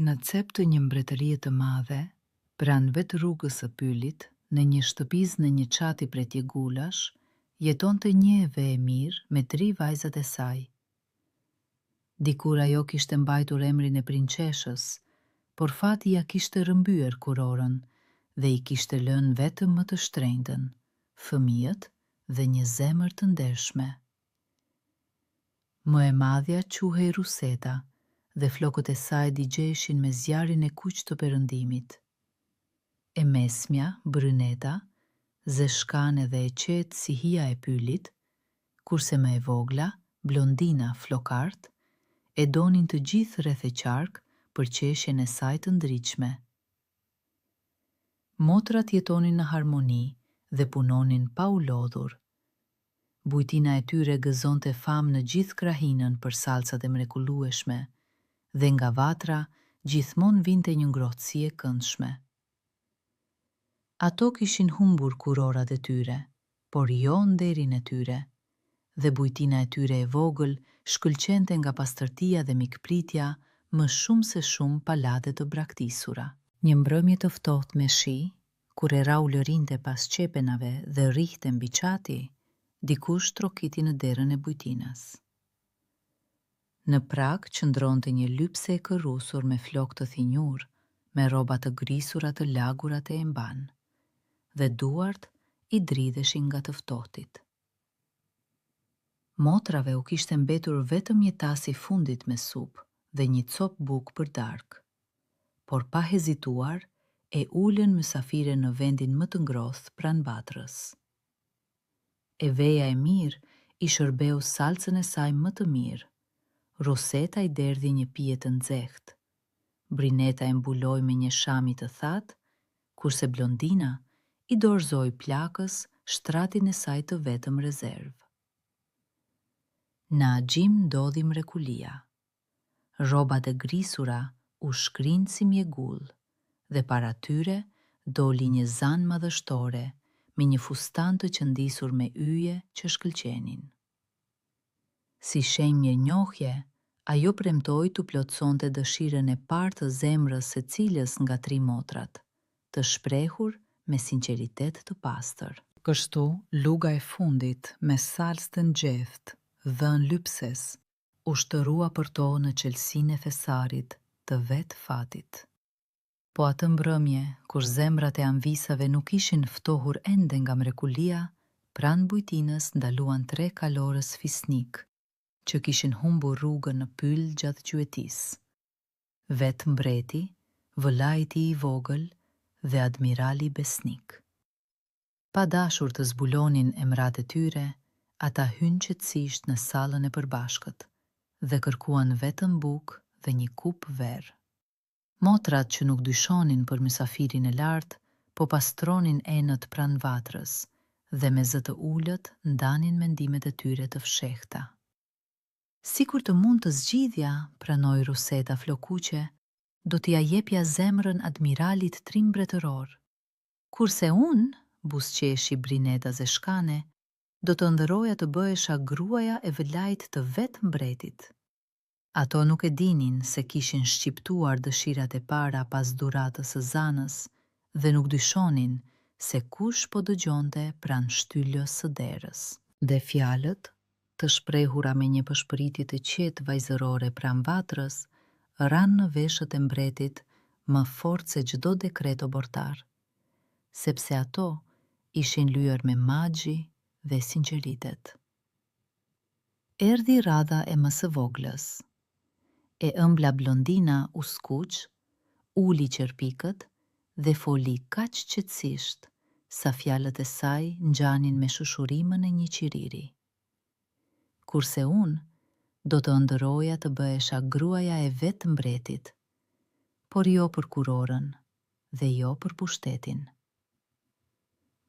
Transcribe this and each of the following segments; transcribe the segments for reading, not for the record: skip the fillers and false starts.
Në cep të një mbretërie të madhe, pranë vetë rrugës së Pylit, në një shtëpis në një qati prej Tjegulash, jetonte një eve e mirë me 3 vajzat e saj. Dikur ajo kishte mbajtur emrin e prinçeshës, por fati ja kishte rrëmbyer kurorën dhe i kishte lënë vetëm më të shtrenjtën, fëmijët dhe një zemër të ndershme. Më e madhja quhej Ruseta dhe flokët e saj digjeshin me zjarin e kuq të perëndimit. E mesmja, Bryneta, zeshkane dhe e qetë si hija e Pylit, kurse më e vogla, Blondina, Flokart, e donin të gjithë rreth e qark për qeshjen e saj të ndritshme. Motrat jetonin në harmoni dhe punonin pa u lodhur. Bujtina e tyre gëzonte famë në gjithë krahinën për salcat e mrekullueshme dhe nga vatra gjithmonë vinte një ngrohtësi e këndshme. Ato kishin humbur kurorat e tyre, por jo nderin e tyre, dhe bujtina e tyre e vogël shkëlqente nga pastërtia dhe mikpritja më shumë se shumë palate të braktisura. Një mbrëmje të ftohtë me shi, kur e rau lërinte pas qepenave dhe rrihte mbi qati, dikush trokiti në derën e bujtinës. Në prag qëndronte një lypse e kërrusur me flokë të thinjur, me rroba të grisura të lagurat e emban, dhe duart i dridheshin nga të ftohtit. Motrave u kishte mbetur vetëm një tas i fundit me supë dhe një cop bukë për darkë, por pa hezituar e ulën mysafire në vendin më të ngrohtë pranë vatrës. Eveja e mirë i shërbeu salcën e saj më të mirë. Roseta i derdhi një pije të nxehtë. Bryneta e mbuloi me një shami të thatë, kurse Blondina i dorëzoi plakës shtratin e saj të vetëm rezervë. Në agjim ndodhi mrekulia. Rrobat e grisura u shkrinë si mjegull dhe para tyre doli një zanë madhështore me një fustan të qëndisur me yje që shkëlqenin. Si shenjë njohje, ajo premtoi t'u plotësonte dëshirën e parë të zemrës së cilës nga 3 motrat, të shprehur me sinqeritet të pastër. Kështu, luga e fundit me salcë të ngjethtë, dhën lypses, u shtërua për to në qelsinë e thesarit të vetë fatit. Po atë mbrëmje, kur zemrat e anvisave nuk ishin ftohur ende nga mrekulia, pranë bujtinës ndaluan 3 kalorës fisnik, që kishin humbur rrugën në Pyl gjatë qytetisë. Vetë mbreti, vëllai i tij i vogël dhe admirali besnik. Pa dashur të zbulonin emrat e tyre, ata hynë qetësisht në sallën e përbashkët dhe kërkuan vetëm bukë dhe një kup verë. Motrat që nuk dyshonin për mysafirin e lartë, po pastronin enët pranë vatrës dhe me zë të ulët ndanin mendimet e tyre të fshehta. Sikur të mund të zgjidhja, pranoi Ruseta flokuqe, do t'ia jepja zemrën admiralit trimbretëror, kurse unë, buzëqeshi Bryneta zeshkane, do të ndëroja të bëhesha gruaja e vëllait të vetë mbretit. Ato nuk e dinin se kishin shqiptuar dëshirat e para pas dhuratës së zanës dhe nuk dyshonin se kush po dëgjonte pranë shtyllës së derës. Dhe fjalët, të shprehura me një pëshpëritje të qetë vajzërore pranë vatrës, ranë në veshët e mbretit më fort se çdo dekret obortar, sepse ato ishin lyer me magji dhe sinqeritet. Erdhi radha e më së voglës. E ëmbla Blondina u skuq, uli qerpikët dhe foli kaq qetësisht sa fjalët e saj ngjanin me shushurimën e një qiriri. Kurse unë do të ëndërroja të bëhesha gruaja e vetë mbretit, por jo për kurorën dhe jo për pushtetin.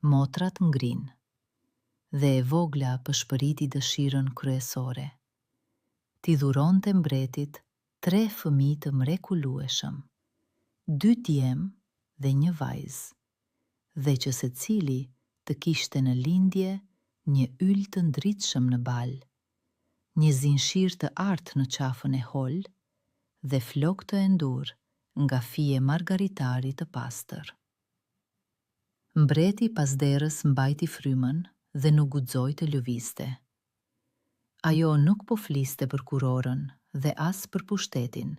Motrat ngrin dhe e vogla pëshpëriti dëshirën kryesore. T'i dhuronte mbretit 3 fëmijë të mrekullueshëm, 2 djem dhe 1 vajzë, dhe që secili të kishte në lindje një yll të ndritshëm në balë, një zinshir të artë në qafën e hol dhe flok të endur nga fije margaritari të pastër. Mbreti pas derës mbajti frymën dhe nuk guxoi të lëvizte. Ajo nuk po fliste për kurorën dhe as për pushtetin,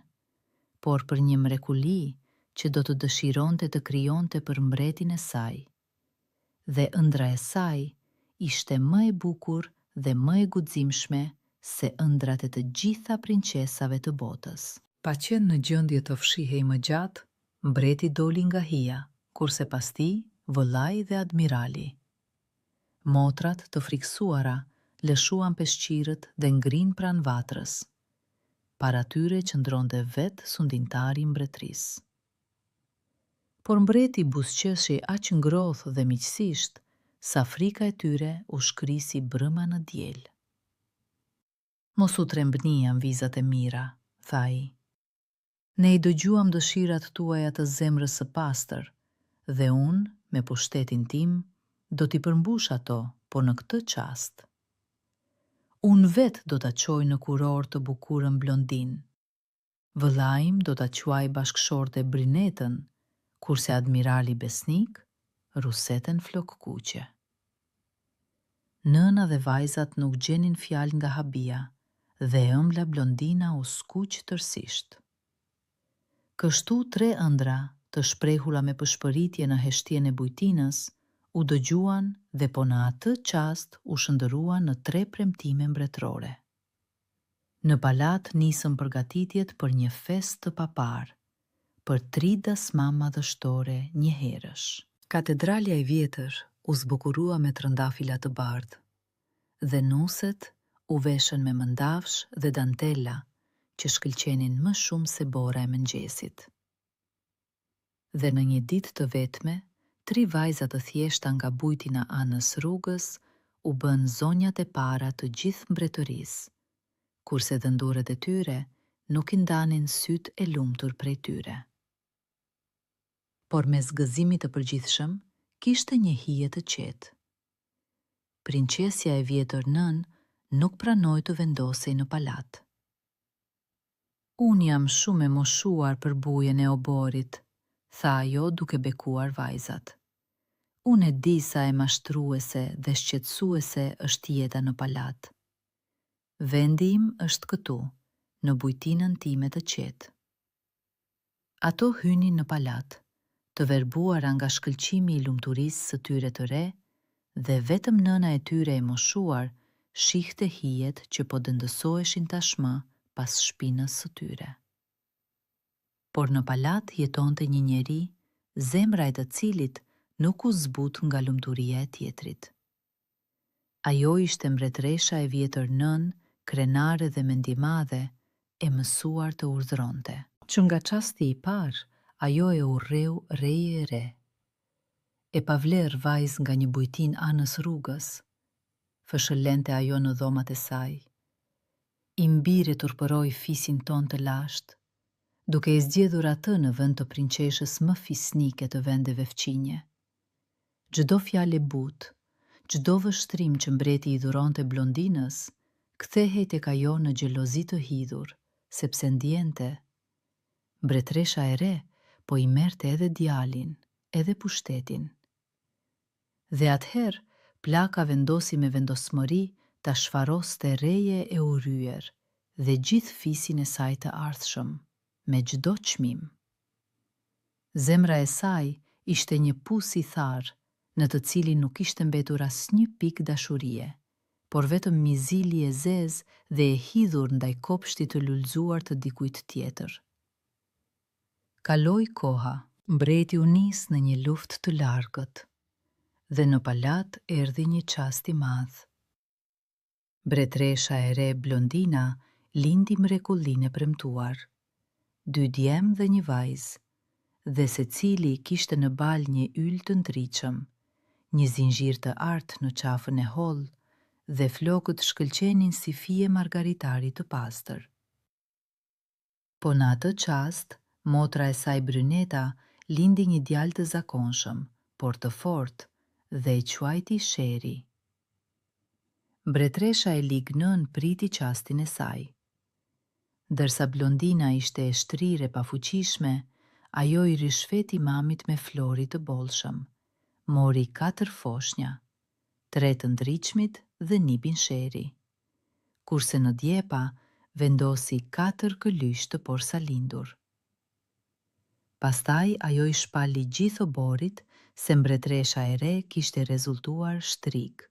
por për një mrekulli që do të dëshironte të krijonte për mbretin e saj. Dhe ëndra e saj ishte më e bukur dhe më e guximshme se ëndrat e të gjitha princesave të botës. Pa qenë në gjendje të fshihej më gjatë, mbreti doli nga hija, kurse pas tij vëllai dhe admirali. Motrat të friksuara lëshuan peshqirët dhe ngrin pranë vatrës. Para tyre qëndronte vetë sundimtari i mbretërisë. Por mbreti buzëqeshi aq ngrohtë dhe miqësisht, sa frika e tyre u shkrisi brëma në diel. Mos u trembni anvizat e mira, tha ai. Ne I dëgjuam dëshirat tuaja të zemrës së pastër, dhe unë, me pushtetin tim, do t'i përmbush ato, po në këtë çast. Unë vetë do t'a çoj në kuror të bukurën blondin. Vëllai im do t'a quaj bashkëshorte Brinetën, kurse admirali besnik, Rusetën Flokkuqe. Nëna dhe vajzat nuk gjenin fjalë nga habia, dhe ëmbla blondina u skuq tërësisht. Kështu 3 ëndra, të shprehura me pëshpëritje në heshtjen e bujtinës, u dëgjuan dhe po në atë çast u shndëruan në 3 premtime mbretërore. Në palat nisën përgatitjet për një festë të papar, për 3 dasma madhështore njëherësh. Katedralja e vjetër u zbukurua me trëndafila të bardhë, dhe nuset u veshën me mëndafsh dhe dantela që shkëlqenin më shumë se bora e mëngjesit. Dhe në një ditë të vetme, 3 vajza të thjeshta nga bujtina anës rrugës u bën zonjat e para të gjithë mbretërisë, kurse dhëndurët e tyre nuk I ndanin sytë e lumtur prej tyre. Por mes gëzimit të përgjithshëm, kishte një hije të qetë. Princesja e vjetër nën nuk pranoi të vendosej në palat. Unë jam shumë e moshuar për bujen e oborit, tha ajo duke bekuar vajzat. Unë e di sa e mashtruese dhe shqetësuese është jeta në palat. Vendi im është këtu, në bujtinën time të qetë. Ato hynin në palat, të verbuara nga shkëlqimi I lumturisë së tyre të re, dhe vetëm nëna e tyre e moshuar shihte hijet që po dëndësoheshin tashmë pas shpinës së tyre. Por në palat jetonte një njeri, zemra e të cilit nuk u zbut nga lumturia e tjetrit. Ajo ishte mbretëresha e vjetër nën, krenare dhe mendimadhe, e mësuar të urdhëronte. Që nga çasti I parë, ajo e urreu reje e re. E pavler vajz nga një bujtin anës rrugës, fëshëllente ajo në dhomat e saj. I mbire turpëroi fisin ton të lashtë, duke I zgjedhur atë në vend të princeshës më fisnike të vendeve fqinje. Çdo fjalë e butë, çdo vështrim që mbreti I dhuronte blondinës, kthehej tek ajo në xhelozi të hidhur, sepse ndjente. Mbretëresha e re po I merrte edhe djalin, edhe pushtetin. Dhe atëherë, plaka vendosi me vendosmëri ta shfaroste reje e urryer dhe gjithë fisin e saj të ardhshëm, me çdo çmim. Zemra e saj ishte një pus I tharë, në të cilin nuk ishte mbetur asnjë pikë dashurie, por vetëm mizili e zezë dhe e hidhur ndaj kopshtit të lulëzuar të dikujt tjetër. Kaloi koha, mbreti u nis në një luftë të largët, dhe në palat erdhi një çast I madh. Mbretëresha e re Blondina lindi mrekullinë e premtuar, 2 djemë dhe një vajzë, dhe secili kishte në bal një yll të ndriçëm, një zinxhir të artë në qafën e hollë, dhe flokët shkëlqenin si fije margaritari të pastër. Po në atë çast, motra e saj Bryneta lindi një djalë të zakonshëm, por të fortë, dhe I quajti Sheri. Mbretëresha e Lignën priti çastin e saj. Dërsa Blondina ishte e shtrirë e pafuqishme, ajo i rishfeti mamit me flori të bollshëm, mori 4 foshnja, 3 të ndriçmit dhe nipin sheri, kurse në djepa vendosi 4 këlysh të porsalindur. Pastaj ajo i shpalli gjithë oborit se mbretresha e re kishte rezultuar shtrik.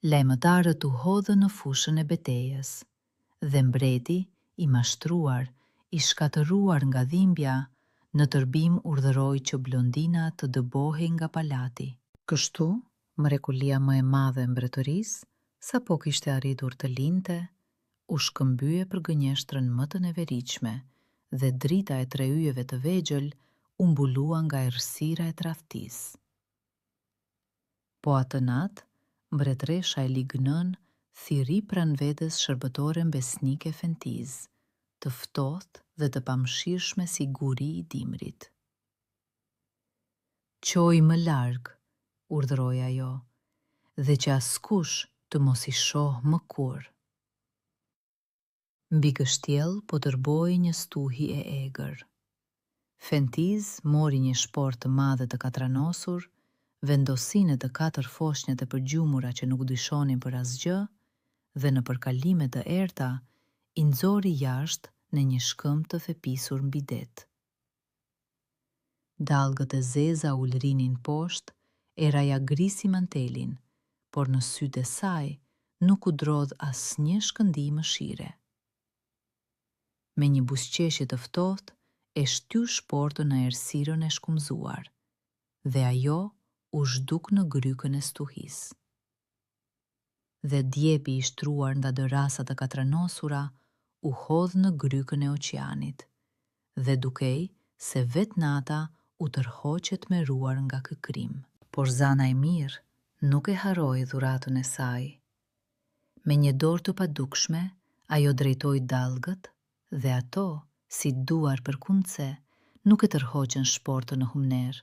Lajmëtarët u hodhën në fushën e betejës dhe mbreti, i mashtruar, i shkatëruar nga dhimbja, në tërbim urdhëroi që Blondina të dëbohej nga palati. Kështu, mrekullia më e madhe e mbretërisë, sapo kishte arritur të linte, u shkëmbye për gënjeshtrën më të neveritshme dhe drita e 3 yjeve të vegjël u mbulua nga errësira e tradhtisë. Po atë natë, mbretresha e Lignën thirri pranë vetes shërbëtoren besnike Fentiz, të ftohtë dhe të pamëshirshme si guri i dimrit. "Qoj më larg", urdhëroi ajo, "dhe që askush të mos i shoh më kur." Mbi kështjell po tërboi një stuhi e egër. Fentiz mori një shportë të madhe të katranosur, vendosinë të 4 foshnjat e përgjumura që nuk dyshonin për asgjë dhe në përkalime të errta i nxori jashtë në një shkëmbë të thepisur mbi det. Dallgët e zeza u lrinin poshtë, eraja grisi mantelin, por në sytë e saj nuk u drodh asnjë shkëndij mëshire. Me një buzëqeshje të ftohtë e shtyr shportën në errësirën e shkumzuar dhe ajo u zhduk në grykën e stuhisë. Dhe djepi i shtruar nga dërasat të katranosura u hodh në grykën e oqeanit dhe dukej se vetë nata u tërhoqet me ruar nga ky krim. Por zana e mirë nuk e harroi dhuratën e saj. Me një dorë të padukshme, ajo drejtoi dallgët dhe ato, si duar përkundse, nuk e tërhoqën shportën në humner,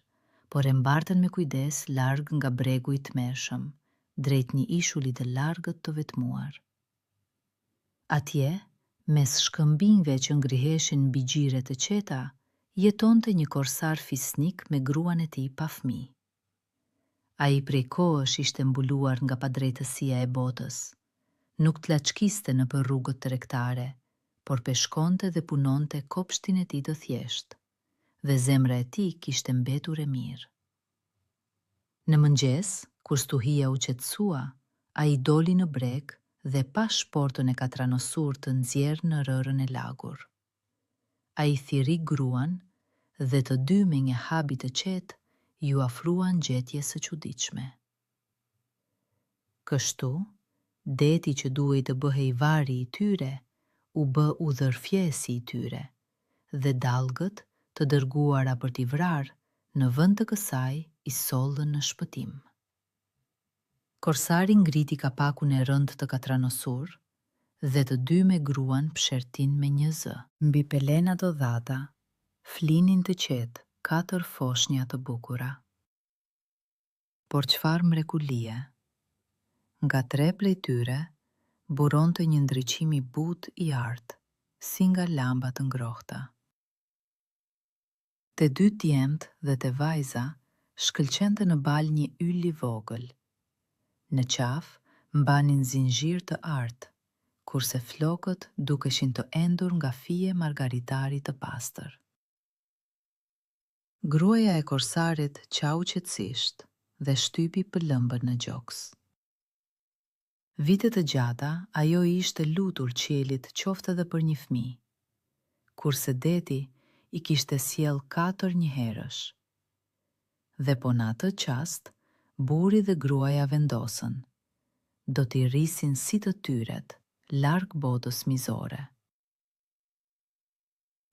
por e mbartën me kujdes larg nga bregu i tmerrshëm, drejt një ishulli të largët të vetmuar. Atje, mes shkëmbinjve që ngriheshin mbi gjire të qeta, jetonte një korsar fisnik me gruan e tij pa fëmijë. Ai prej kohësh ishte mbuluar nga padrejtësia e botës. Nuk t'laçkiste nëpër rrugët tregtare, por peshkonte dhe punonte kopshtin e tij të thjeshtë, dhe zemra e tij kishte mbetur e mirë. Në mëngjes, kur stuhia u qetësua, ai doli në breg dhe pa shportën e katranosur të nxjerrë në rërën e lagur. Ai thirri gruan dhe të dy me një habi të qetë ju afruan gjetje së çuditshme. Kështu, deti që duhej të bëhej vari i tyre, u bë udhërfjesi i tyre, dhe dallgët, të dërguara për t'i vrarë, në vend të kësaj i sollën në shpëtim. Korsari ngriti kapakun e rënd të katranosur dhe të dy me gruan pshertin me një zë. Mbi pelena dodhata, flinin të qetë 4 foshnja të bukura. Por çfarë mrekulie? Nga 3 prej tyre, buronte një ndriçim i butë i artë, si nga llamba të ngrohta. Te 2 djemt dhe te vajza shkëlqente në bal një yll i vogël. Në qafë mbanin zinxhir të artë, kurse flokët dukeshin të endur nga fije margaritari të pastër. Gruaja e korsarit qau qetësisht dhe shtypi pëllëmbën në gjoks. Vite të gjata, ajo i ishte lutur qiellit qoftë edhe për një fëmijë, kurse deti i kishte sjell 4 njëherësh. Dhe po në atë qast, burri dhe gruaja vendosën, do t'i rrisin si të tyret, larg botës mizore.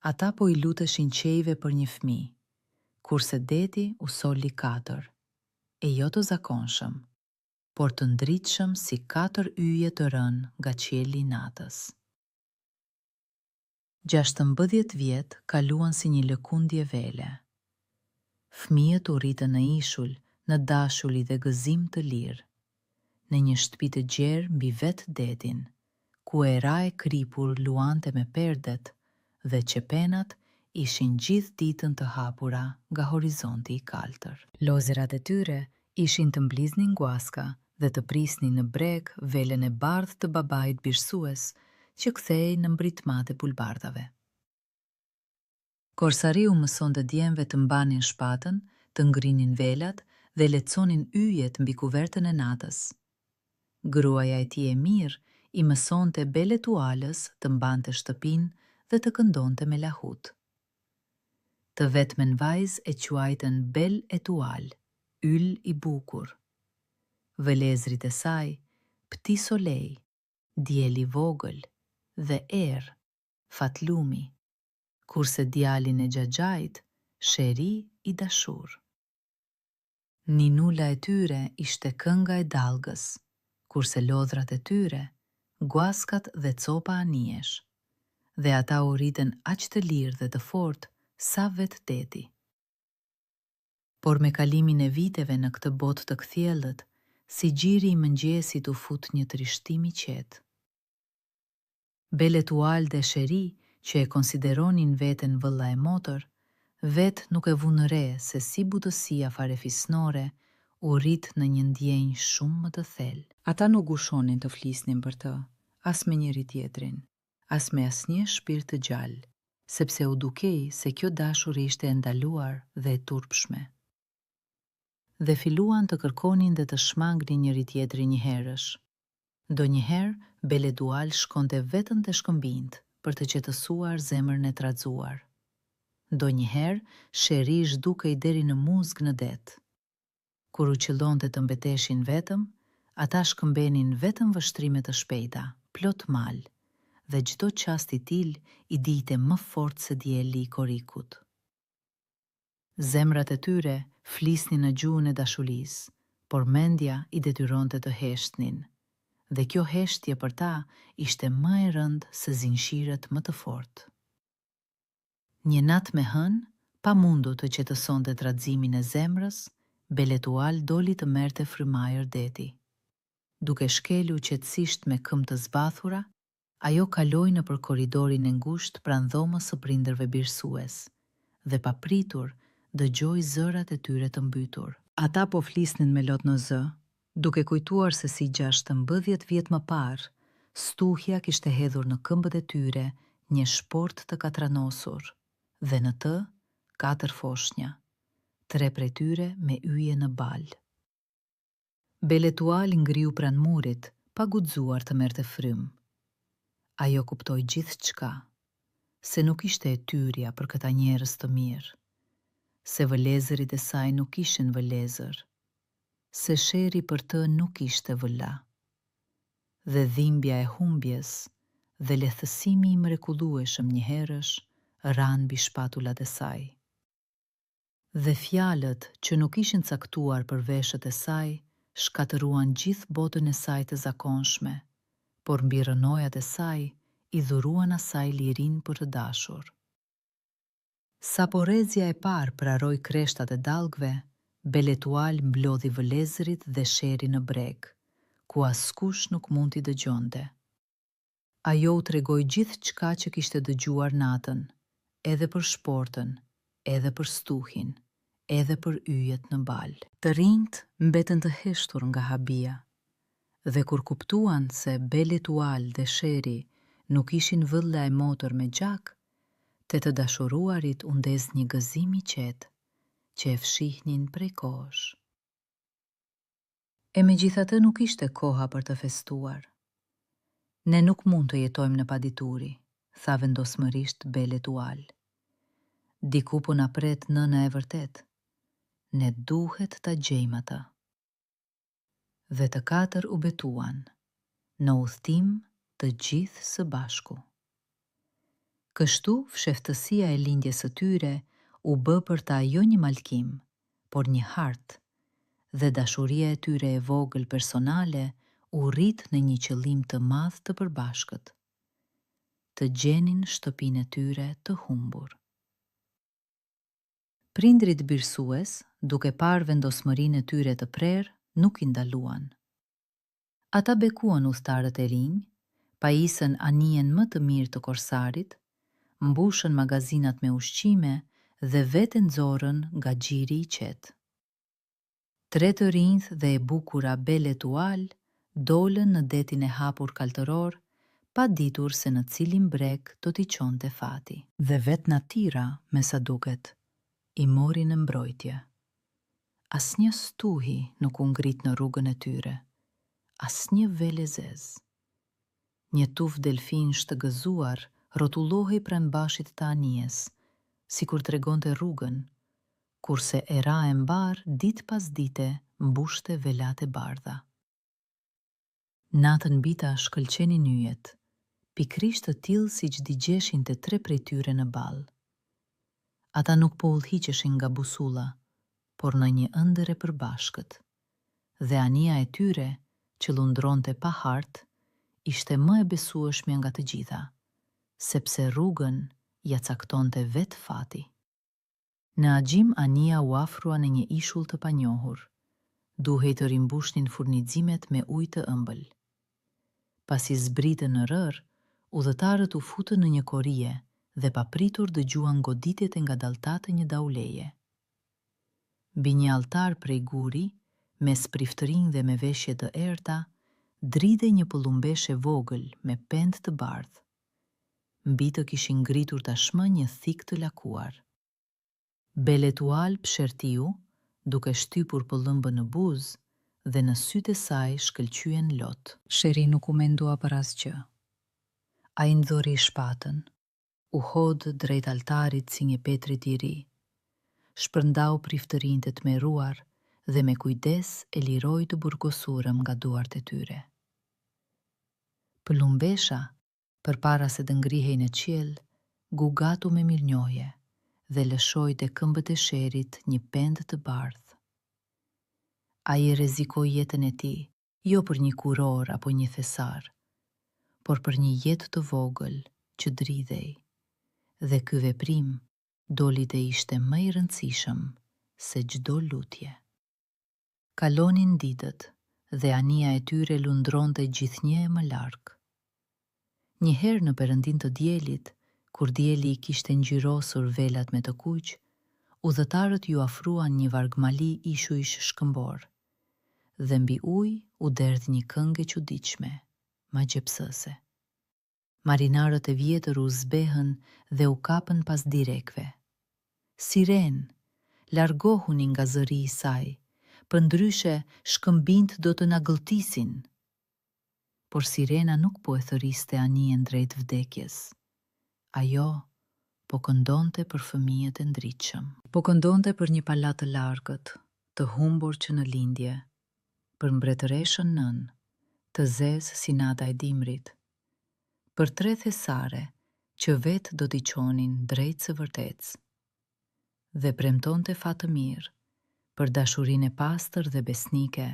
Ata po i luteshin qejve për një fëmijë, kurse deti u soli 4, e jo të zakonshëm, por të ndritshëm si 4 yje të rënë nga qielli i natës. 16 vjet kaluan si një lëkundje vele. Fëmijët u rritën në ishull, në dashuri dhe gëzim të lirë, në një shtëpi të gjerë mbi vetë detin, ku era e kripur luante me perdet dhe qepenat ishin gjithë ditën të hapura nga horizonti i kaltër. Lozerat e tyre ishin të mbliznin guaska dhe të prisnin në breg velen e bardhë të babait birsues që kthehej në mbritmat e pulbardhave. Korsariu mëson të djemve të mbanin shpatën, të ngrinin velat dhe leconin yjet mbi kuvertën e natës. Gruaja e tij e mirë i mësonte Beletualës të mbante shtëpinë dhe të këndonte me lahut. Të vetmen vajzë e quajtën Bel Etual, yll i bukur. Vëlezrit e saj, Pti Solej, diel i vogël, dhe Fatlumi, kurse djalin e xhaxhait, Sheri i dashur. Ninula e tyre ishte kënga e dallgës, kurse lodhrat e tyre, guaskat dhe copa anijesh, dhe ata u rritën aq të lirë dhe të fortë sa vetë deti. Por me kalimin e viteve në këtë botë të kthjellët, si gjiri i mëngjesit u fut një trishtim i qetë. Beletual dhe Sheri, që e konsideronin veten vëlla e motër, vetë nuk e vunë re se si butësia farefisnore u rrit në një ndjenjë shumë më të thellë. Ata nuk gushonin të flisnin për të, as me njëri tjetrin, as me asnjë shpirt të gjallë, sepse u dukej se kjo dashuri ishte e ndaluar dhe e turpshme. Dhe filluan të kërkonin dhe të shmangnin njëri tjetrin një herësh. Donjëherë Beletual shkonte vetëm te shkëmbinjt për të qetësuar zemrën e tradzuar. Donjëherë Sheri zhdukej deri në muzg në det. Kur u qëllonte të mbeteshin vetëm, ata shkëmbenin vetëm vështrime të shpejta, plot mal, dhe çdo qast i til i dijte më fort se dieli i korikut. Zemrat e tyre flisnin në gjuhën e dashurisë, por mendja i detyronte të heshtnin, dhe kjo heshtje për ta ishte më e rëndë se zinxhirët më të fortë. Një natë me hënë, pa mundur të qetësonte tradhzimin e zemrës, Beletual doli të merrte frymajër deti. Duke shkelur qetësisht me këmbë të zbathura, ajo kaloi nëpër korridorin e ngushtë pranë dhomës së prindërve birsues, dhe papritur dëgjoi zërat e tyre të mbytur. Ata po flisnin me lot në zë, duke kujtuar se si 16 vjet më parë, stuhja kishte hedhur në këmbët e tyre një shport të katranosur, dhe në të 4 foshnja, 3 prej tyre me yje në balë. Beletual ngriu pranë murit, pa guxuar të merrte frymë. Ajo kuptoi gjithçka, se nuk ishte e tyrja për këta njerëz të mirë, se vëlezërit e saj nuk ishin vëlezër, se Sheri për të nuk ishte vëlla, dhe dhimbja e humbjes dhe lehtësimi i mrekullueshëm njëherësh ran mbi shpatullat e saj. Dhe fjalët që nuk ishin caktuar për veshët e saj shkatëruan gjithë botën e saj të zakonshme, por mbi rënojat e saj i dhuruan asaj lirinë për të dashur. Sa po rrezja e parë praroi kreshtat e dallgëve, Beletual mblodhi vëlezërit dhe Sheri në breg, ku askush nuk mund t'i dëgjonte. Ajo u tregoi gjithçka që kishte dëgjuar natën, edhe për shportën, edhe për stuhin, edhe për yjet në balë. Të rinjt mbeten të heshtur nga habia, dhe kur kuptuan se Beletual dhe Sheri nuk ishin vëlla e motër me gjak, te të dashuruarit u ndez një gëzim i qetë, që e fshihnin prej kohësh. E megjithatë nuk ishte koha për të festuar. Ne nuk mund të jetojmë në padituri, tha vendosmërisht Beletual. Diku po na pret nëna e vërtet. Ne duhet ta gjejmë atë. Dhe të 4 u betuan, në udhtim të gjithë së bashku. Kështu fsheftësia e lindjes së tyre u bë për ta jo një malkim, por një hartë, dhe dashuria e tyre e vogël personale u rrit në një qëllim të madh të përbashkët, të gjenin shtëpinë e tyre të humbur. Prindrit birsues, duke parë vendosmërinë e tyre të prerë, nuk i ndaluan. Ata bekuan udhëtarët e rinj, pajisën anijen më të mirë të korsarit, mbushën magazinat me ushqime dhe vetë nxorën nga xhiri i qetë. 3 të rinjth dhe e bukura Belle Étoile dolën në detin e hapur kaltëror, pa ditur se në cilin breg do t'i çonte fati. Dhe vetë natyra, me sa duket, i mori në mbrojtje. Asnjë stuhi nuk u ngrit në rrugën e tyre, asnjë vele zez. Një tuf delfin shtëgëzuar rrotullohej pranë bashit të anijes, sikur tregonte rrugën, kurse era e mbar ditë pas dite mbushte velate bardha. Natën bita shkëlqenin yjet, pikrisht të tillë siç digjeshin të 3 prej tyre në ball. Ata nuk po udhhiqeshin nga busulla, por në një ëndër e përbashkët, dhe anija e tyre, që lundronte pa hartë, ishte më e besueshme nga të gjitha, sepse rrugën ja caktonte vetë fati. Në agjim anija u afrua në një ishull të panjohur, duhej të rimbushnin furnizimet me ujë të ëmbël. Pasi zbritën në rër, udhëtarët u futën në një korije dhe papritur dëgjuan goditjet e ngadalta të një dauleje. Mbi një altar prej guri, me spriftërinj dhe me veshje të errta, dridhej një pëllumbeshe vogël me pend të bardhë. Mbi të kishin ngritur tashmë një thik të lakuar. Belle Étoile pshertiu, duke shtypur pëllëmbën në buzë, dhe në sytë e saj shkëlqyen lot. Sheri nuk u mendua për asgjë. Ai ndhori shpatën, u hodë drejt altarit si një petrit i ri, shpërndau priftërinjtë të tmerruar dhe me kujdes e liroi të burgosurëm nga duart e tyre. Pëllumbesha, përpara se të ngrihej në qiell, gugatu me mirënjohje dhe lëshoi te këmbët e sherit një pend të bardhë. Ai rrezikoi jetën e tij, jo për një kuror apo një thesar, por për një jetë të vogël që dridhej, dhe ky veprim doli të ishte më i rëndësishëm se çdo lutje. Kalonin ditët dhe anija e tyre lundronte gjithnjë e më larg. Një herë në perëndim të dielit, kur dieli i kishte ngjyrosur velat me të kuq, udhëtarët ju afruan një vargmali ishujsh shkëmbor, dhe mbi ujë u derdh një këngë e çuditshme, magjepsëse. Marinarët e vjetër u zbehën dhe u kapën pas direkve. Siren, largohuni nga zëri i saj, përndryshe shkëmbinjt do të na gëlltisin. Por sirena nuk po e thëriste anijen drejt vdekjes. Ajo po këndonte për fëmijët e ndritshëm. Po këndonte për një palat të largët, të humbur që në lindje, për mbretëreshën nën, të zezë si nata e dimrit, për 3 thesare që vetë do t'i qonin drejt së vërtetës, dhe premtonte fat të mirë për dashurinë e pastër dhe besnike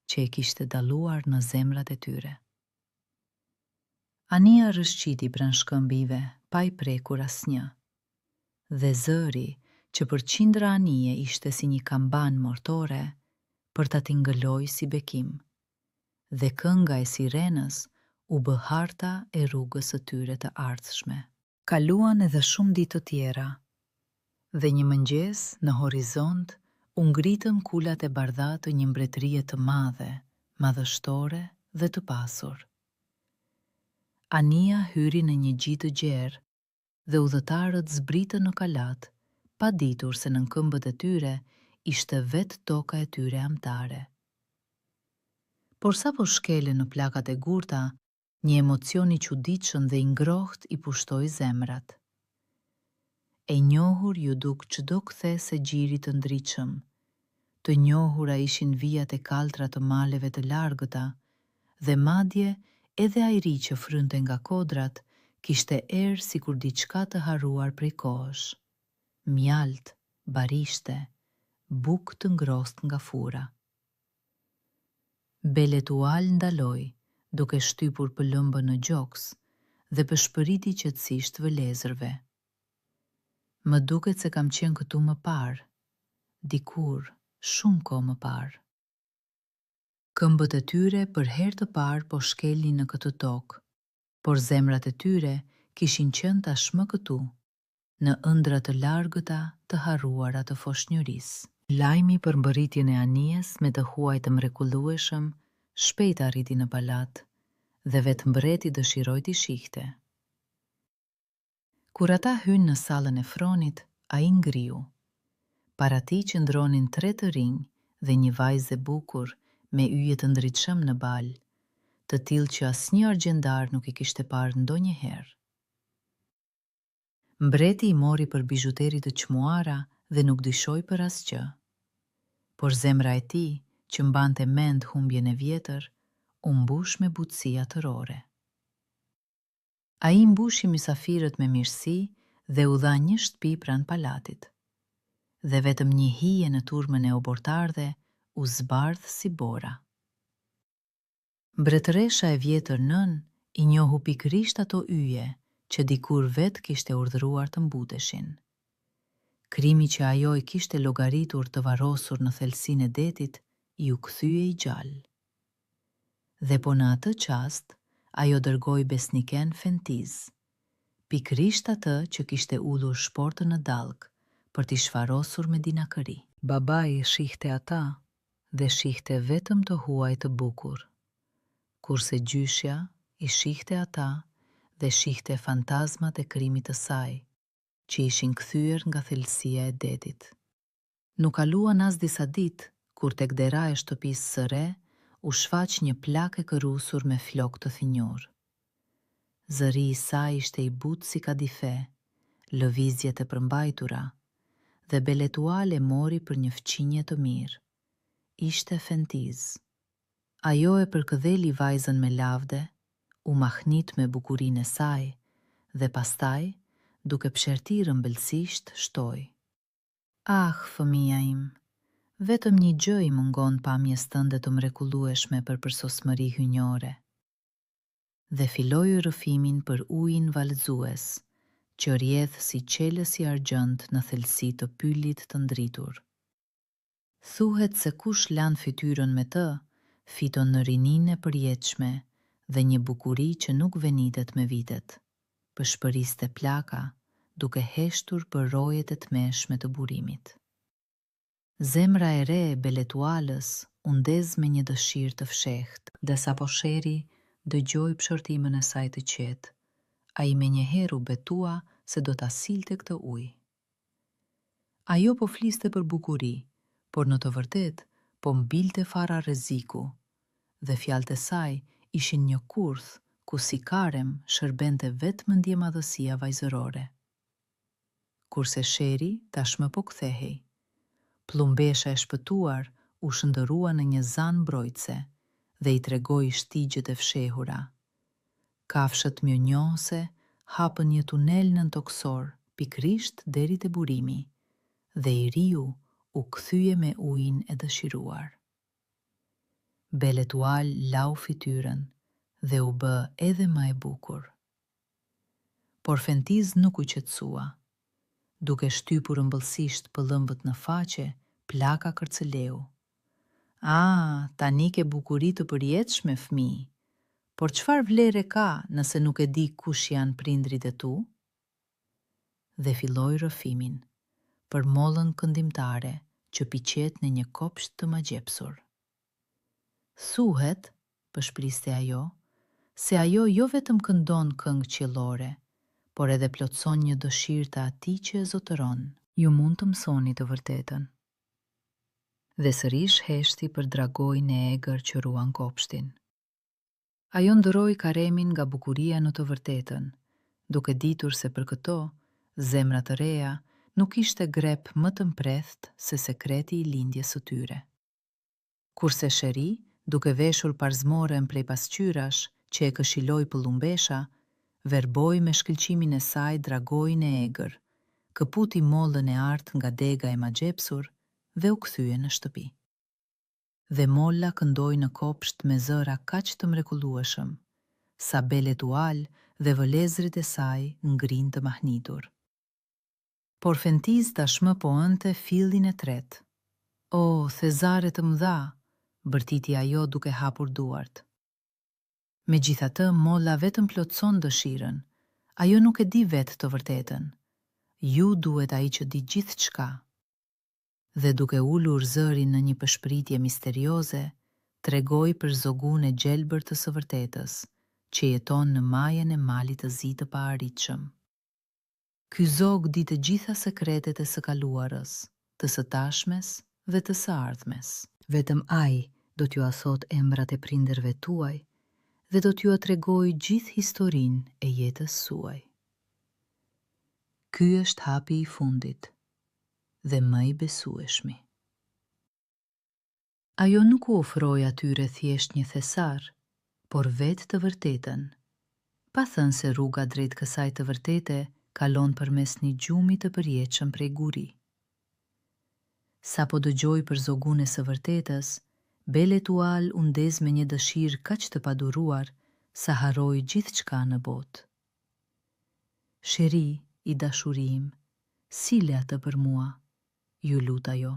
që e kishte dalluar në zemrat e tyre. Anija rrëshqiti pranë shkëmbive, pa i prekur asnjë, dhe zëri që për qindra anije ishte si një kamban mortore, për ta tingëlloj si bekim, dhe kënga e sirenës u bë harta e rrugës së tyre të ardhshme. Kaluan edhe shumë ditë të tjera, dhe një mëngjes në horizont u ngritën kulat e bardha të një mbretërie të madhe, madhështore dhe të pasur. Anija hyri në një gjit të gjerë dhe udhëtarët zbritën në kalat, pa ditur se nën këmbët e tyre ishte vetë toka e tyre amtare. Por sa po shkelen në plakat e gurta, një emocion i çuditshëm dhe i ngrohtë i pushtoi zemrat. E njohur ju duk çdo kthes e gjirit të ndritshëm, të njohura ishin vijat e kaltra të maleve të largëta, dhe madje edhe ajri që frynte nga kodrat kishte erë sikur diçka të haruar prej kohësh. Mjalt, barishte, bukë të ngrost nga fura. Belle Étoile ndaloi, duke shtypur pëllëmbën në gjoks dhe pëshpëriti qetësisht vëlezërve. Më duket se kam qenë këtu më parë, dikur, shumë kohë më parë. Këmbët e tyre për herë të parë po shkelnin në këtë tokë, por zemrat e tyre kishin qenë tashmë këtu, në ëndra të largëta të harruara të foshnjërisë. Lajmi për mbërritjen e anijes me të huaj të mrekullueshëm shpejt arriti në palat dhe vetë mbreti dëshiroi t'i shihte. Kur ata hynë në sallën e fronit, ai ngriu. Para tij qëndronin 3 të rinj dhe një vajzë e bukur me yje të ndritshëm në bal, të tillë që asnjë argjendar nuk i kishte parë ndonjëherë. Mbreti i mori për bizhuteri të çmuara dhe nuk dyshoi për asgjë. Por zemra e tij, që mbante mend humbjen e vjetër, u mbush me butësi atërore. Ai mbushi mysafirët me mirësi dhe u dha një shtëpi pranë palatit. Dhe vetëm një hije në turmën e obortarëve u zbardh si bora. Mbretëresha e vjetër nën i njohu pikërisht ato yje që dikur vetë kishte urdhëruar të mbuteshin. Krimi që ajo i kishte llogaritur të varrosur në thelsinë e detit i u kthye i gjallë. Dhe po në atë çast, ajo dërgoi besniken Fentiz, pikërisht atë që kishte ulur shportën në dallk për t'i shfarosur me dinakëri. Babai shihte ata dhe shihte vetëm të huaj të bukur, kurse gjyshja i shihte ata dhe shihte fantazmat e krimit të saj, që ishin kthyer nga thelësia e detit. Nuk kaluan as disa ditë kur tek dera e shtëpisë së re u shfaq një plakë e kërrusur me flokë të thinjur. Zëri i saj ishte i butë si kadife, lëvizjet e përmbajtura, dhe Beletual e mori për një fqinje të mirë. Ishte Fentiz. Ajo e përkëdheli vajzën me lavde, u mahnit me bukurinë e saj dhe pastaj, duke pshertirë ëmbëlsisht, shtoi: "Ah, fëmia im, vetëm një gjë i mungon pamjes tënde të mrekullueshme për përsosmëri hynjore." Dhe filloi rrëfimin për ujin valëzues, që rjedh si qelës i argjend në thelsi të pyllit të ndritur. Thuhet se kush lan fytyrën me të, fiton në rininë e përjetshme dhe një bukuri që nuk venitet me vitet, përshpëriste plaka, duke heshtur për rojet e tmeshme të burimit. Zemra e re e Beletualës u ndez me një dëshirë të fshehtë, dhe sapo sheri dëgjoi pshërtimën e saj të qetë, ai menjëherë u betua se do ta silte këtë ujë. Ajo po fliste për bukuri, por në të vërtetë po mbilte fara rreziku, dhe fjalët e saj ishin një kurth ku si karem shërbente vetëm ndjemadhësia vajzërore. Kurse sheri tashmë po kthehej. Plumbesha e shpëtuar u shndërrua në një zanë mbrojtëse dhe i tregoi shtigjet e fshehura. Kafshët mjënjohëse hapën një tunel nën toksor, pikërisht deri te burimi, dhe i riu u kthye me ujin e dëshiruar. Beletual lau fytyrën dhe u bë edhe më e bukur. Por Fentiz nuk u qetësua. Duke shtypur ëmbëlsisht pëllëmbët në faqe, plaka kërcëleu: "Ah, tani ke bukuri të përjetshme, fëmijë, por çfarë vlere ka nëse nuk e di kush janë prindrit e tu?" Dhe filloi rrëfimin për mollën këndimtare që piqet në një kopsht të magjepsur. Thuhet, përshpriste ajo, se ajo jo vetëm këndon këngë qiellore, por edhe plotson një dëshirë të atij që e zotëron. Ju mund të mësoni të vërtetën. Dhe sërish heshti për dragojnë e egër që ruan kopshtin. Ajo ndëroi karemin nga bukuria në të vërtetën, duke ditur se për këto, zemra të reja nuk ishte grep më të mprethët se sekreti i lindjes së tyre. Kurse sheri, duke veshur parzmoren prej pasqyrash që e këshiloi pëllumbesha, verboi me shkëlqimin e saj dragojnë e egër, këputi mollën e artë nga dega e magjepsur dhe u kthye në shtëpi. Dhe molla këndoi në kopsht me zëra kaq të mrekullueshëm, sa Beletual dhe vëlezrit e saj ngrin të mahnitur. Por Fentiz tashmë po ënte fillin e tretë. "O, thezare të mëdha", bërtiti ajo duke hapur duart. Megjithatë, molla vetëm plotson dëshirën, Ajo nuk e di vetë të vërtetën. Ju duhet ai që di gjithë qka. Dhe duke ullur zërin në një pëshpritje misterioze, tregoi për zogun e gjelbër të së vërtetës, që jeton në majën e malit të zi të paarritshëm. Ky zog di të gjitha sekretet e së kaluarës, të së tashmes dhe të së ardhmes. Vetëm ai do t'ju thot emrat e prindërve tuaj dhe do t'ju tregoj gjithë historinë e jetës suaj. Ky është hapi i fundit dhe më i besueshmi. Ajo nuk u ofroi atyre thjesht një thesar, por vetë të vërtetën, pa thënë se rruga drejt kësaj të vërtete kalon përmes një gjumi të përjetshëm prej guri. Sa po dëgjoj për zogun e së vërtetës, Beletual u ndez me një dëshirë kaq të paduruar sa harroi gjithçka në botë. Sheri, i dashurim, sile atë për mua, ju lut ajo.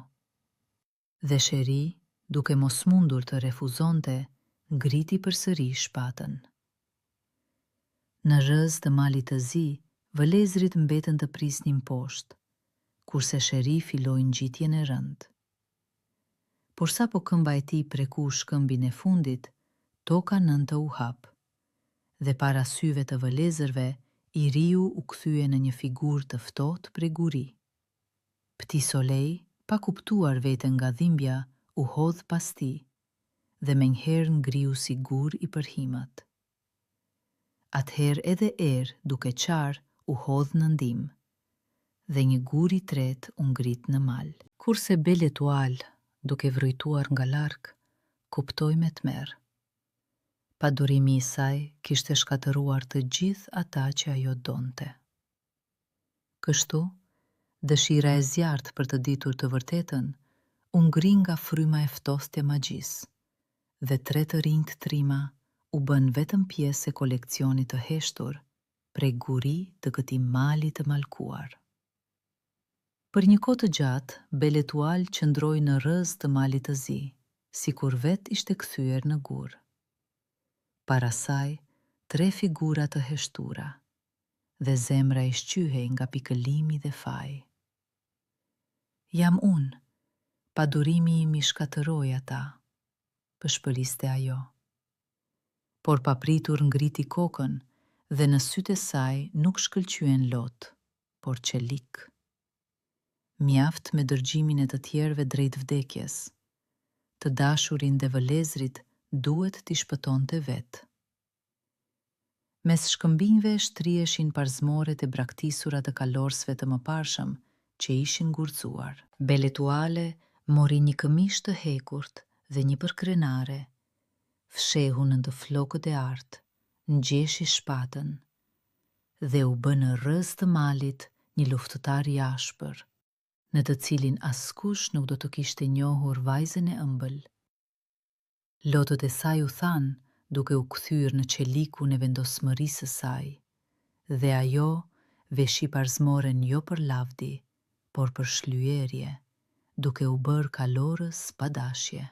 Dhe Sheri, duke mos mundur të refuzonte, ngriti përsëri shpatën. Në rrëz të malit të zi, vëlezrit mbetën të prisnin poshtë, kurse Sheri filloi ngjitjen e rëndë. Por sa po këmba e tij preku shkëmbin e fundit, toka nëntë u hap, dhe para syve të vëlezërve, i riu u kthye në një figurë të ftohtë prej guri. Pti Solej, pa kuptuar veten nga dhimbja, u hodh pas tij, dhe menjëherë ngriu si gur i përhimët. Atëherë edhe duke qarë, u hodh në ndim, dhe një gur i tretë u ngrit në mal. Kurse Beletual, duke vrojtuar nga larg, kuptoi me tmerr. Padurimi i saj kishte shkatëruar të gjithë ata që ajo donte. Kështu, dëshira e zjarrt për të ditur të vërtetën u ngri nga fryma e ftohtë e magjisë, dhe 3 të rinjt trima u bën vetëm pjesë e koleksionit të heshtur prej guri të këtij mali të mallkuar. Për një kohë të gjatë, Beletual qëndroi në rrëz të malit të zi, sikur vetë ishte kthyer në gur. Para saj, 3 figura të heshtura, dhe zemra i shqyhej nga pikëllimi dhe faji. Jam unë, padurimi im i shkatëroi ata, pëshpëriste ajo. Por papritur ngriti kokën dhe në sytë e saj nuk shkëlqyen lot, por qelik. Mjaft me dërgjimin e të tjerëve drejt vdekjes, të dashurin dhe vëlezrit duhet t'i shpëtonte vetë. Mes shkëmbinjve shtrieshin parzmoret e braktisura të kalorsve të mëparshëm që ishin ngurcuar. Beletuale mori një këmishë të hekurt dhe një përkrenare, fshehu në të flokët e artë, ngjeshi shpatën, dhe u bë në rrëz të malit një luftëtar i ashpër, në të cilin askush nuk do të kishte njohur vajzën e ëmbël. Lotët e saj u thanë, duke u kthyer në qelikun e vendosmërisë së saj, dhe ajo veshi parzmoren jo për lavdi, por për shlyerje, duke u bërë kalorës pa dashje.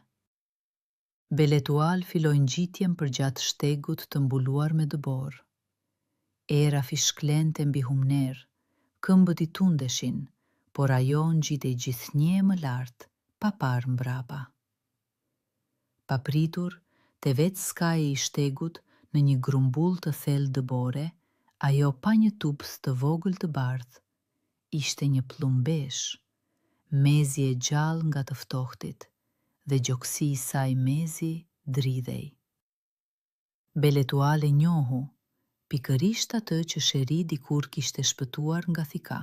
Beletual filloi ngjitjen përgjatë shtegut të mbuluar me dëbor. Era fishklente mbi humner, këmbët i tundeshin, por ajo ngjitej gjithnjë më lart, pa parë mbrapa. Papritur, te vetë skaji i shtegut, në një grumbull të thellë dëbore, ajo pa një tupth të vogël të bardhë. Ishte një plumbesh, mezi e gjallë nga të ftohtit, dhe gjoksi i saj mezi dridhej. Beletual e njohu, pikërisht atë që Sheri dikur kishte shpëtuar nga thika.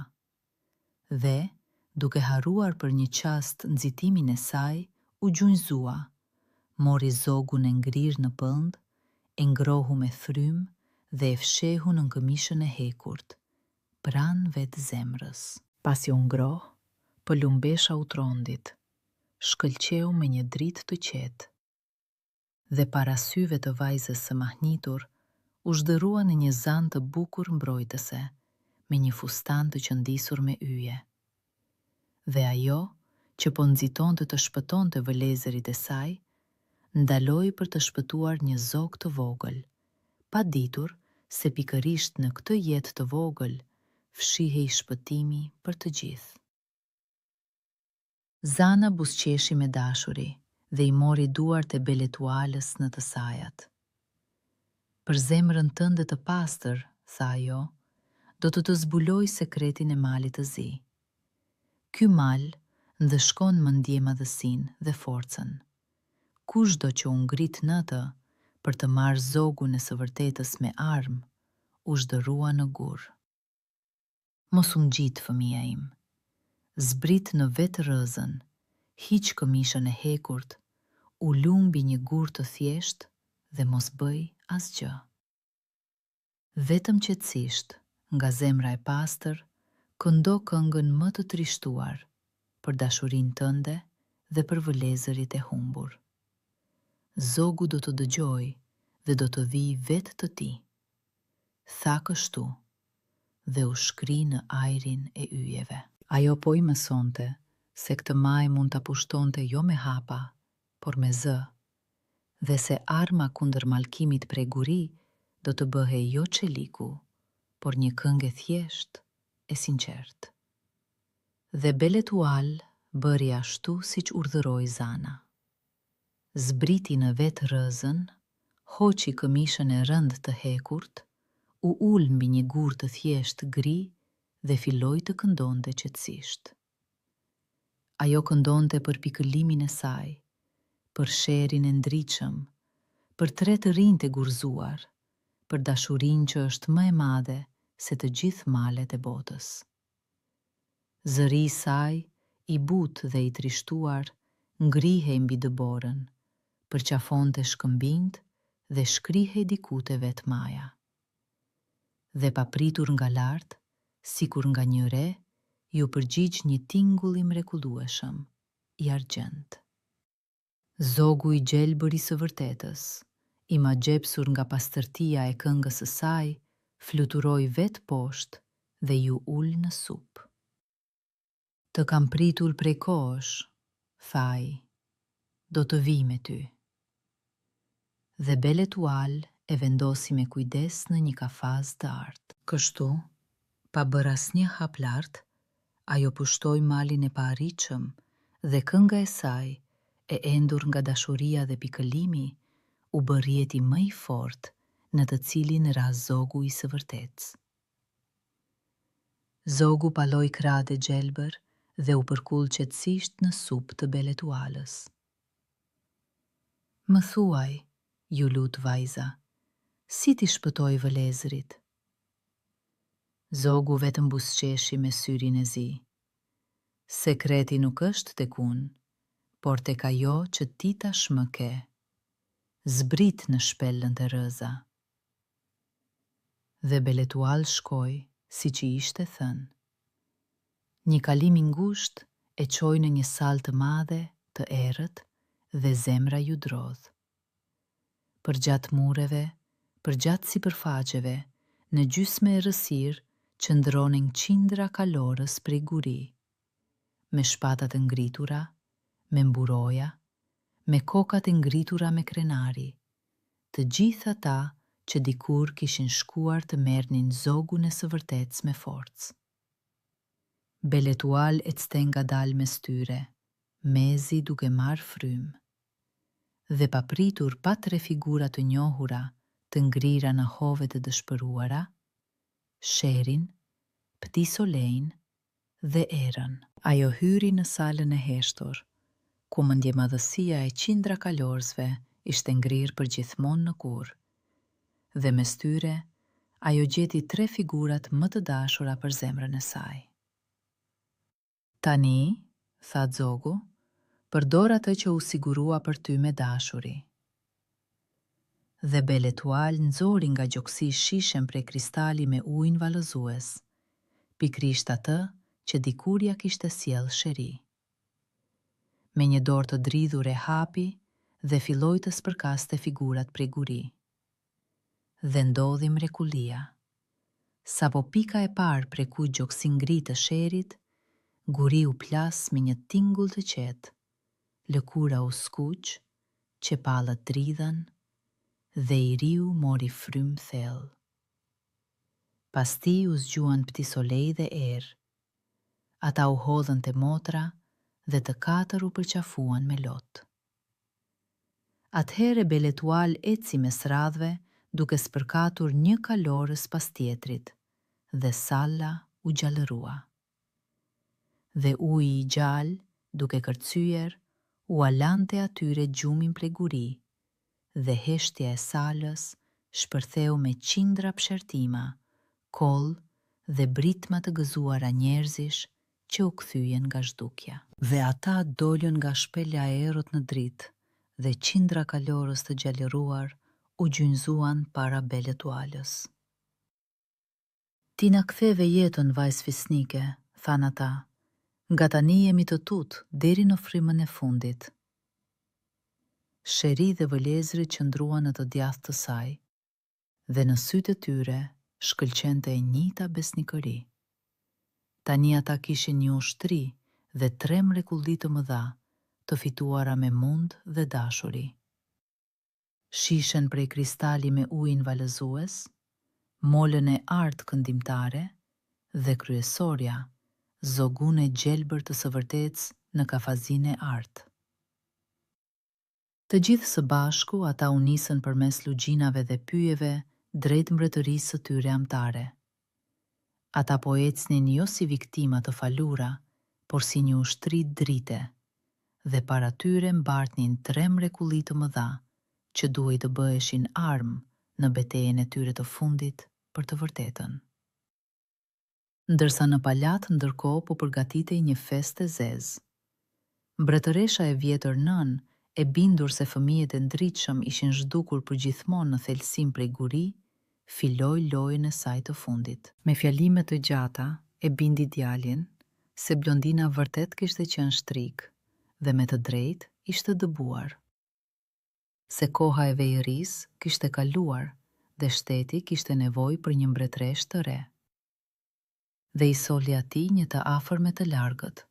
Dhe, duke harruar për një qast nxitimin e saj, u gjunjëzua, mori zogun e ngrirë në pënd, e ngrohu me frym dhe e fshehu në këmishën e hekurt, pranë vetë zemrës. Pasi u ngroh, pëlumbesha u trondit, shkëlqeu me një dritë të qetë, dhe para syve të vajzës së mahnitur, u zhderua në një zan të bukur mbrojtëse, me një fustan të qëndisur me yje. Dhe ajo, që po nxitonte të shpëtonte vëlezërit e saj, ndaloi për të shpëtuar një zog të vogël, pa ditur se pikërisht në këtë jetë të vogël fshihej shpëtimi për të gjithë. Zana buzëqeshi me dashuri dhe i mori duart e Beletualës në të sajat. Për zemrën tënde të pastër, tha ajo, do të zbuloj sekretin e malit të zi. Ky mal ndëshkon mendje madhësinë dhe forcën. Kushdo që u ngrit në të për të marrë zogun e së vërtetës me armë, u zhdërua në gur. Mos u ngjit, fëmia im. Zbrit në vetë rëzën, hiq këmishën e hekurt, u lumbi një gur të thjesht dhe mos bëj asgjë. Vetëm qetësisht, nga zemra e pastër, këndo këngën më të trishtuar për dashurinë tënde dhe për vëllezërit e humbur. Zogu do të dëgjoj dhe do të vi vetë të ti. Tha kështu dhe u shkri në ajrin e yjeve. Ajo po i mësonte se këtë maj mund të pushtonte jo me hapa, por me zë, dhe se arma kundër malkimit prej guri do të bëhe jo çeliku, por një këngë e thjesht e sinqert. Dhe Beletual bëri ashtu siç urdhëroi Zana. Zbriti në vetë rëzën, hoqi këmishën e rënd të hekurt, u ul mbi një gur të thjesht gri dhe filloi të këndonte qetësisht. Ajo këndonte për pikëllimin e saj, për sherin e ndritshëm, për tre të rinj të gurzuar, për dashurinë që është më e madhe se të gjithë malet e botës. Zëri i saj, i butë dhe i trishtuar, ngrihej mbi dëborën, përqafonte shkëmbind dhe shkrihej diku te vetë maja. Dhe papritur nga lart, sikur nga një re, ju përgjigj një tingull i mrekullueshëm, i argjend. Zogu i gjelbër i së vërtetës, i magjepsur nga pastërtia e këngës së saj, fluturoi vetë poshtë dhe ju ul në supë. Të kam pritur prej kohësh, tha ai, do të vi me ty. Dhe Beletual e vendosi me kujdes në një kafaz të artë. Kështu, pa bërë asnjë hap lart, ajo pushtoi malin e paarritshëm dhe kënga e saj, e endur nga dashuria dhe pikëllimi, u bë rjeti më i fortë në të cilin ra Zogu i së vërtetës. Zogu paloi krahët e gjelbër dhe u përkull qetësisht në supë të Beletualës. Më thuaj, ju lut vajza, si ti shpëtoi vëllezërit? Zogu vetëm buzëqeshi me syrin e zi. Sekreti nuk është tek unë, por tek ajo që ti tashmë ke. Zbrit në shpellën të rëza. Dhe Beletual shkoi, siç i ishte thënë. Një kalim i ngushtë e çoi në një salë të madhe, të errët, dhe zemra ju drodh. Përgjatë mureve, përgjatë sipërfaqeve, në gjysmë e rësirë, qëndronin qindra kalorës prej guri, me shpatat e ngritura, me mburoja, me kokat e ngritura me krenari, të gjithë ata që dikur kishin shkuar të merrnin zogun e së vërtetës me forcë. Beletual ecte ngadalë mes tyre, mezi duke marrë frymë. Dhe papritur pa tre figura të njohura të ngrira në hove të dëshpëruara, Sherin, Ptisolejn dhe Erën. Ajo hyri në salën e heshtur, ku mendjemadhësia e qindra kalorzve ishte ngrirë përgjithmonë në kurrë, dhe mes tyre ajo gjeti tre figurat më të dashura për zemrën e saj. Tani, tha Zogu, përdor atë që u sigurua për ty me dashuri. Dhe Beletual nxori nga gjoksi shishen prej kristali me ujin valëzues, pikrisht atë që dikur ja kishte sjell Sheri. Me një dorë të dridhur e hapi dhe filloi të spërkaste figurat prej guri. Dhe ndodhi mrekullia. Sapo pika e parë prej ku gjoksi ngrit të Sherit, guri u plas me një tingull të qetë, lëkura u skuq, qepallat dridhen, dhe i riu mori frymë thellë. Pas ti u zgjuan ptisolej dhe erë. Ata u hodhën te motra dhe të katër u përqafuan me lot. Atëhere Beletual eci mes radhve duke spërkatur një kalorës pas tjetrit dhe Salla u gjallërua. Dhe uji i gjallë, duke kërcyer, u alante atyre gjumin pleguri dhe heshtja e Salës shpërtheu me qindra pshertima, koll dhe britma të gëzuara njerëzish që u kthyen nga zhdukja. Dhe ata dolën nga shpelja e errët në dritë dhe qindra kalorës të gjallëruar u gjynjëzuan para Beletualës. Ti na ktheve jetën, vajzë fisnike, than ata. Nga tani jemi të tutë deri në frymën e fundit. Sheri dhe vëlezrit qëndruan në të djathtë të saj, dhe në sytë e tyre shkëlqente e njëjta besnikëri. Tani ata kishin një ushtri dhe 3 mrekulli të mëdha, të fituara me mund dhe dashuri. Shishen prej kristali me ujin valëzues, molën e artë këndimtare dhe kryesorja, zogun e gjelbër të së vërtetës në kafazinë e artë. Të gjithë së bashku ata u nisën përmes lugjinave dhe pyjeve drejt mbretërisë së tyre amtare. Ata po ecnin jo si viktima të falura, por si një ushtri drite, dhe para tyre mbartnin 3 mrekulli të mëdha, që duhej të bëheshin armë në betejën e tyre të fundit për të vërtetën. Ndërsa në palat ndërkohë po përgatitej një festë e zezë. Mbretëresha e vjetër nën, e bindur se fëmijët e ndritshëm ishin zhdukur përgjithmonë në thelsim prej guri, filloi lojën e saj të fundit. Me fjalime të gjata e bindi djalin se blondina vërtet kishte qenë shtrik dhe me të drejtë ishte dëbuar. Se koha e vejërisë kishte kaluar dhe shteti kishte nevojë për një mbretëresh të re. Dhe i soli atij një të afërm e të largët,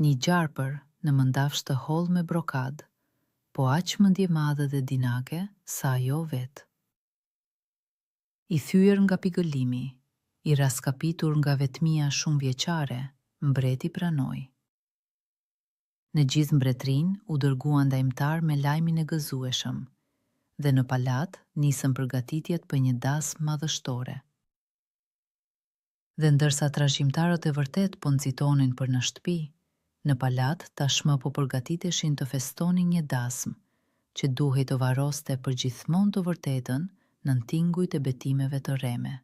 një gjarpër në mëndafsh të hollë me brokad, po aq mendje madhe dhe dinake sa ajo vetë. I thyer nga pikëllimi, i raskapitur nga vetmia shumë vjeçare, mbreti pranoi. Në gjithë mbretërinë u dërguan ndajmtar me lajmin e gëzueshëm, dhe në palat nisën përgatitjet për një dasmë madhështore. Dhe ndërsa trashëgimtarët e vërtet po nxitonin për në shtëpi, në palat tashmë po përgatiteshin të festonin një dasmë që duhej të varoste përgjithmonë të vërtetën nën tingujt e betimeve të reme.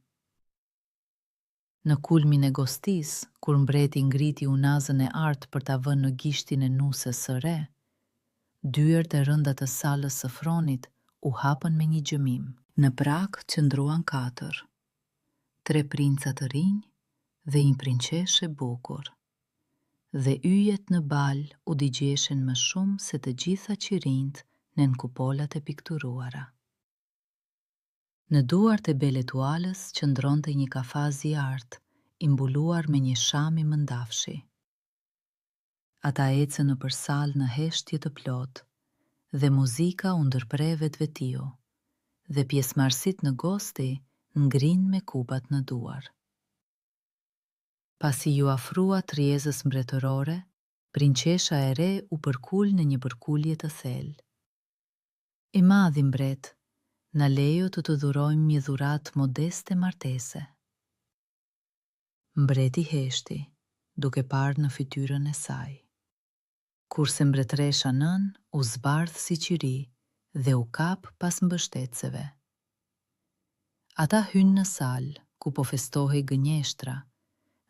Në kulmin e gostisë, kur mbreti ngriti unazën e artë për ta vënë në gishtin e nuses së re, dyert e rënda të Salës së Fronit u hapën me një gjëmim. Në prag qëndruan 4, 3 princa të rinj dhe një prinçeshe bukur. Dhe yjet në bal u digjeshin më shumë se të gjitha qirinjt nën kupolat e pikturuara. Në duart e Beletualës qëndronte një kafaz i artë, i mbuluar me një sham i mëndafshi. Ata ecën nëpër salë në heshtje të plotë, dhe muzika u ndërpre vetvetiu, dhe pjesëmarrësit në gosti ngrinë me kupat në duar. Pasi ju afrua tryezës mbretërore, prinçesha e re u përkul në një përkulje të thellë. I madhi mbret, na lejo të dhurojmë një dhuratë modeste martese. Mbreti heshti, duke parë në fytyrën e saj. Kurse mbretëresha nën u zbardh si qiri dhe u kap pas mbështetësve. Ata hynë në salë, ku po festohej gënjeshtra,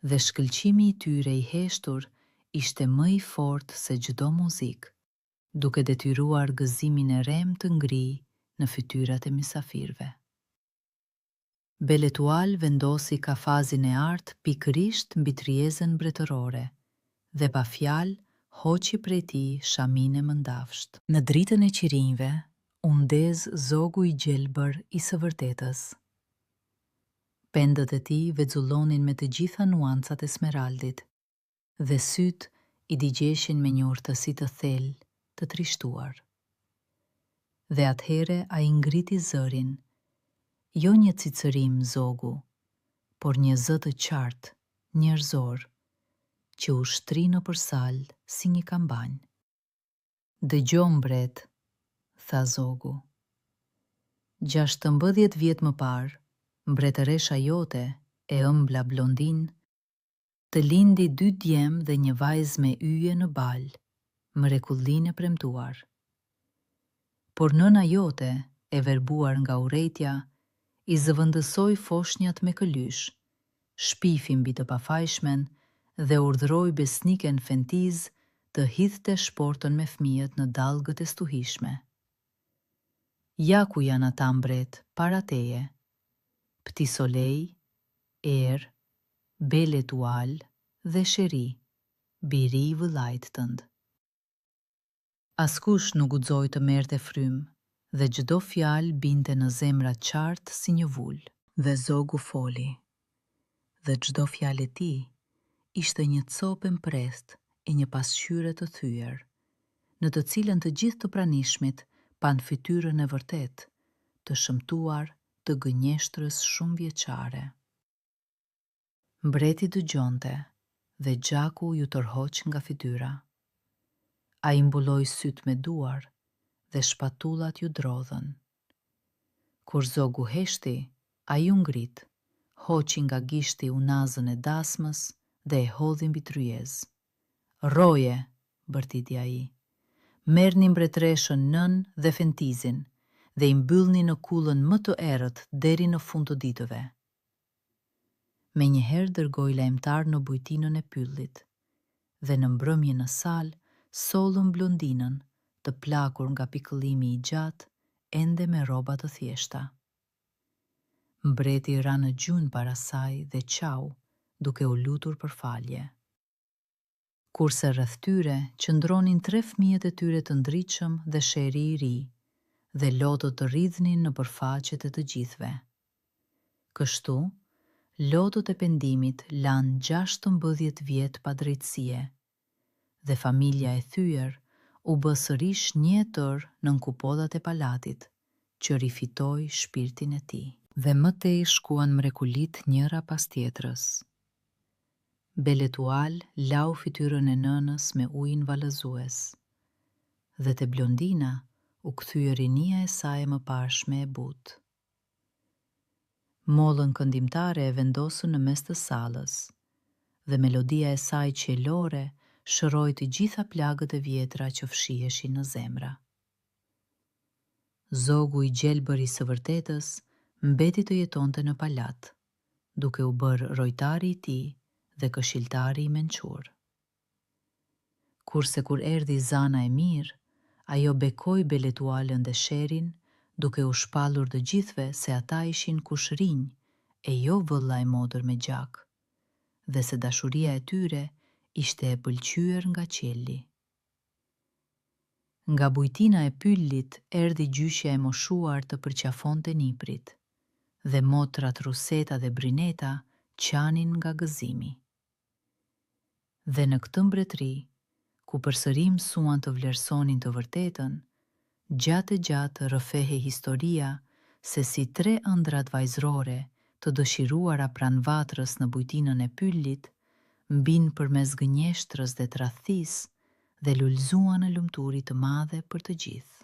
dhe shkëlqimi i tyre i heshtur ishte më i fortë se çdo muzikë, duke detyruar gëzimin e rem të ngrijë në fytyrat e mysafirëve. Beletual vendosi kafazin e artë pikërisht mbi tryezën mbretërore dhe pa fjalë hoqi prej tij shamin e mëndafsht. Në dritën e qirinjve u ndez zogu i gjelbër i së vërtetës. Pendët e tij vexullonin me të gjitha nuancat e smeraldit dhe syt i digjeshin me një urtësi të thellë, të trishtuar. Dhe atëhere ai ngriti zërin, jo një cicërim zogu, por një zë të qartë, njerëzor, që u shtri në përsal si një kambanj. Dëgjo mbret, tha Zogu. 16 vjet më parë, mbretëresha jote, e ëmbla blondin, të lindi 2 djem dhe një vajzë me yje në bal, mrekullinë e premtuar. Por nëna jote, e verbuar nga urrejtja, i zëvendësoi foshnjat me këlysh, shpifi mbi të pafajshmen dhe urdhëroi besniken Fentiz të hidhte shportën me fëmijët në dallgët e stuhishme. Ja ku janë ata mbret, para teje, Pti Solej, Er, Bele Tual dhe Sheri, biri i vëllait tënd. Askush nuk guxoi të merrte frymë dhe çdo fjalë binte në zemra qartë si një vul. Dhe Zogu foli. Dhe çdo fjalë e tij ishte një copë mprest e një pasqyre të thyer, në të cilën të gjithë të pranishmit pan fytyrën e vërtet, të shëmtuar të gënjeshtrës shumë vjeçare. Mbreti dëgjonte dhe gjaku ju tërhoq nga fytyra. Ai mbuloi syt me duar dhe shpatullat ju drodhën. Kur Zogu heshti, ai u ngrit, hoqi nga gishti unazën e dasmës dhe e hodhi mbi tryez. Roje, bërtiti ai. Merrni mbretreshën nën dhe Fentizin dhe i mbyllni në kullën më të errët deri në fund të ditëve. Menjëherë dërgoi lajmtar në bujtinën e pyllit dhe në mbrëmje në salë sollën blondinën, të plakur nga pikëllimi i gjatë, ende me rroba të thjeshta. Mbreti ra në gjunjë para saj dhe qau, duke u lutur për falje. Kurse rreth tyre qëndronin 3 fëmijët e tyre të ndritshëm dhe Sheri i ri, dhe lotët të rridhnin në përfaqet e të gjithëve. Kështu, lotët e pendimit lanë 16 vjet pa drejtësie, dhe familja e thyer u bë sërish një e tërë nën kupollat e palatit, që rifitoi shpirtin e tij. Dhe më tej shkuan mrekulit njëra pas tjetrës. Bele Tual lau fytyrën e nënës me ujin valëzues, dhe te blondina u kthye rinia e saj më pashme e butë. Mollën këndimtare e vendosën në mes të sallës, dhe melodia e saj qielore shëroi të gjitha plagët e vjetra që fshiheshin në zemra. Zogu i gjelbër i së vërtetës mbeti të jetonte në palat, duke u bërë rojtari i tij dhe këshilltari i mençur. Kurse kur erdhi zana e mirë, ajo bekoi Bele Tualën dhe Sherin, duke u shpallur të gjithëve se ata ishin kushrinj e jo vëlla e modër me gjak, dhe se dashuria e tyre ishte e pëlqyer nga qielli. Nga bujtina e pyllit erdhi gjyshja e moshuar të përqafonte niprit, dhe motrat Ruseta dhe Brineta qanin nga gëzimi. Dhe në këtë mbretëri, ku përsëri mësuan të vlerësonin të vërtetën, gjatë rrëfehe historia se si 3 ëndrat vajzrore të dëshiruara pranë vatrës në bujtinën e pyllit, mbin përmes gënjeshtrës dhe tradhtisë dhe lulëzuan në lumturi të madhe për të gjithë.